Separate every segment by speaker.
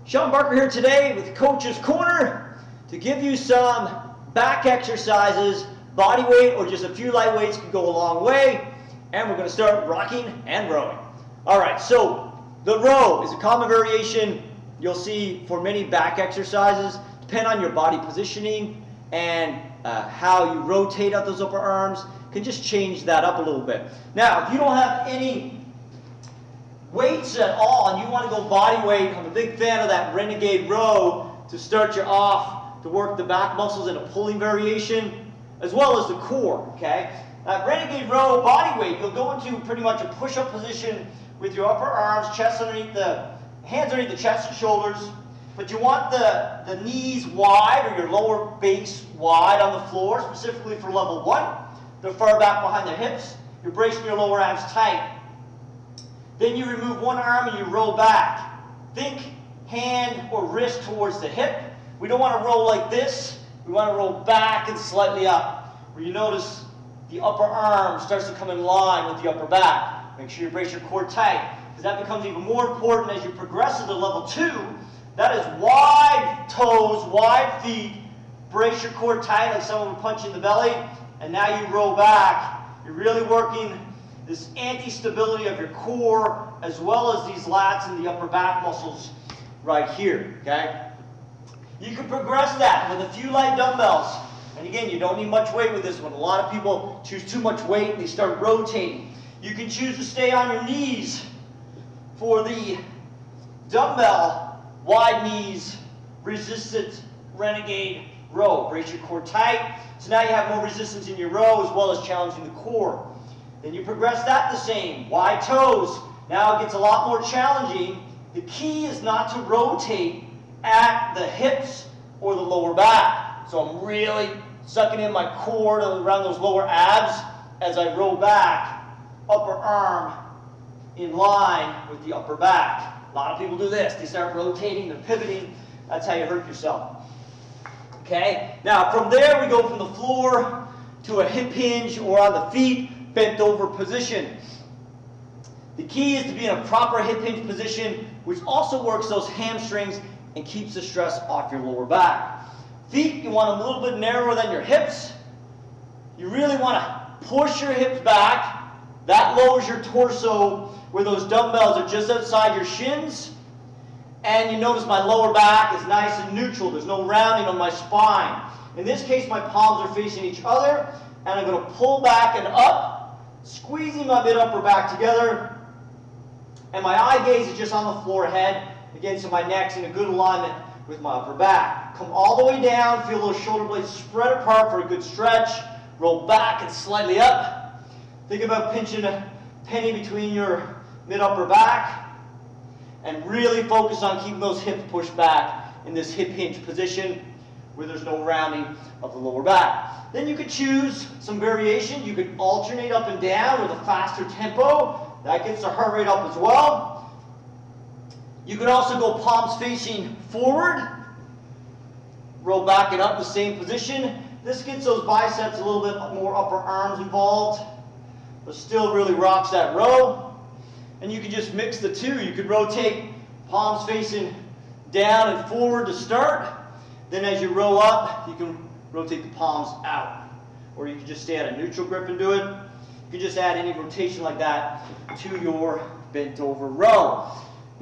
Speaker 1: Sean Barker here today with Coach's Corner to give you some back exercises. Body weight or just a few light weights can go a long way. And we're going to start rocking and rowing. Alright, so the row is a common variation you'll see for many back exercises. Depending on your body positioning and how you rotate out those upper arms, can just change that up a little bit. Now, if you don't have any weights at all and you want to go body weight, I'm a big fan of that renegade row to start you off to work the back muscles in a pulling variation as well as the core, okay? That renegade row body weight, you'll go into pretty much a push-up position with your upper arms, chest underneath the, hands underneath the chest and shoulders, but you want the knees wide or your lower base wide on the floor, specifically for level 1. They're far back behind the hips. You're bracing your lower abs tight. Then you remove one arm and you roll back. Think hand or wrist towards the hip. We don't want to roll like this. We want to roll back and slightly up. Where you notice the upper arm starts to come in line with the upper back. Make sure you brace your core tight, because that becomes even more important as you progress into level 2. That is wide toes, wide feet. Brace your core tight like someone would punch you in the belly. And now you roll back. You're really working this anti-stability of your core as well as these lats and the upper back muscles right here, okay? You can progress that with a few light dumbbells. And again, you don't need much weight with this one. A lot of people choose too much weight and they start rotating. You can choose to stay on your knees for the dumbbell, wide knees, resistant renegade row. Brace your core tight. So now you have more resistance in your row as well as challenging the core. Then you progress that the same. Wide toes. Now it gets a lot more challenging. The key is not to rotate at the hips or the lower back. So I'm really sucking in my core around those lower abs as I roll back, upper arm in line with the upper back. A lot of people do this. They start rotating, they're pivoting. That's how you hurt yourself. Okay? Now from there we go from the floor to a hip hinge or on the feet, bent over position. The key is to be in a proper hip hinge position, which also works those hamstrings and keeps the stress off your lower back. Feet, you want them a little bit narrower than your hips. You really want to push your hips back. That lowers your torso where those dumbbells are just outside your shins. And you notice my lower back is nice and neutral. There's no rounding on my spine. In this case, my palms are facing each other. And I'm going to pull back and up, squeezing my mid-upper back together. And my eye gaze is just on the floor head. Again, so my neck's in a good alignment with my upper back. Come all the way down, feel those shoulder blades spread apart for a good stretch. Roll back and slightly up. Think about pinching a penny between your mid-upper back. And really focus on keeping those hips pushed back in this hip hinge position where there's no rounding of the lower back. Then you could choose some variation. You could alternate up and down with a faster tempo. That gets the heart rate up as well. You could also go palms facing forward. Roll back and up the same position. This gets those biceps a little bit more upper arms involved, but still really rocks that row. And you can just mix the two. You could rotate palms facing down and forward to start. Then as you roll up, you can rotate the palms out. Or you can just stay at a neutral grip and do it. You can just add any rotation like that to your bent over row.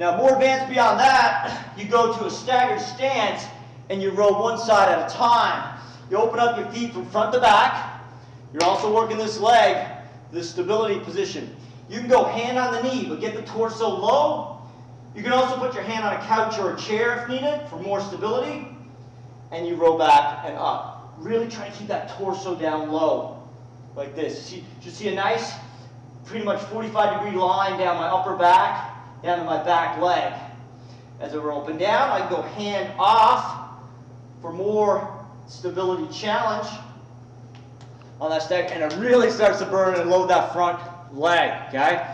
Speaker 1: Now more advanced beyond that, you go to a staggered stance and you roll one side at a time. You open up your feet from front to back. You're also working this leg, this stability position. You can go hand on the knee, but get the torso low. You can also put your hand on a couch or a chair if needed for more stability. And you roll back and up. Really try to keep that torso down low, like this. You should see a nice, pretty much 45-degree line down my upper back, down to my back leg. As I roll up and down, I can go hand off for more stability challenge on that stack, and it really starts to burn and load that front leg, okay?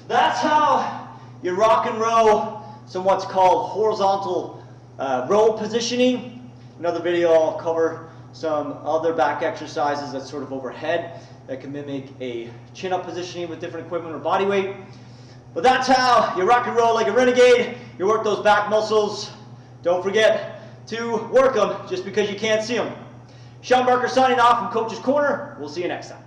Speaker 1: That's how you rock and row some what's called horizontal row positioning. Another video I'll cover some other back exercises that's sort of overhead that can mimic a chin-up positioning with different equipment or body weight. But that's how you rock and roll like a renegade. You work those back muscles. Don't forget to work them just because you can't see them. Sean Barker signing off from Coach's Corner. We'll see you next time.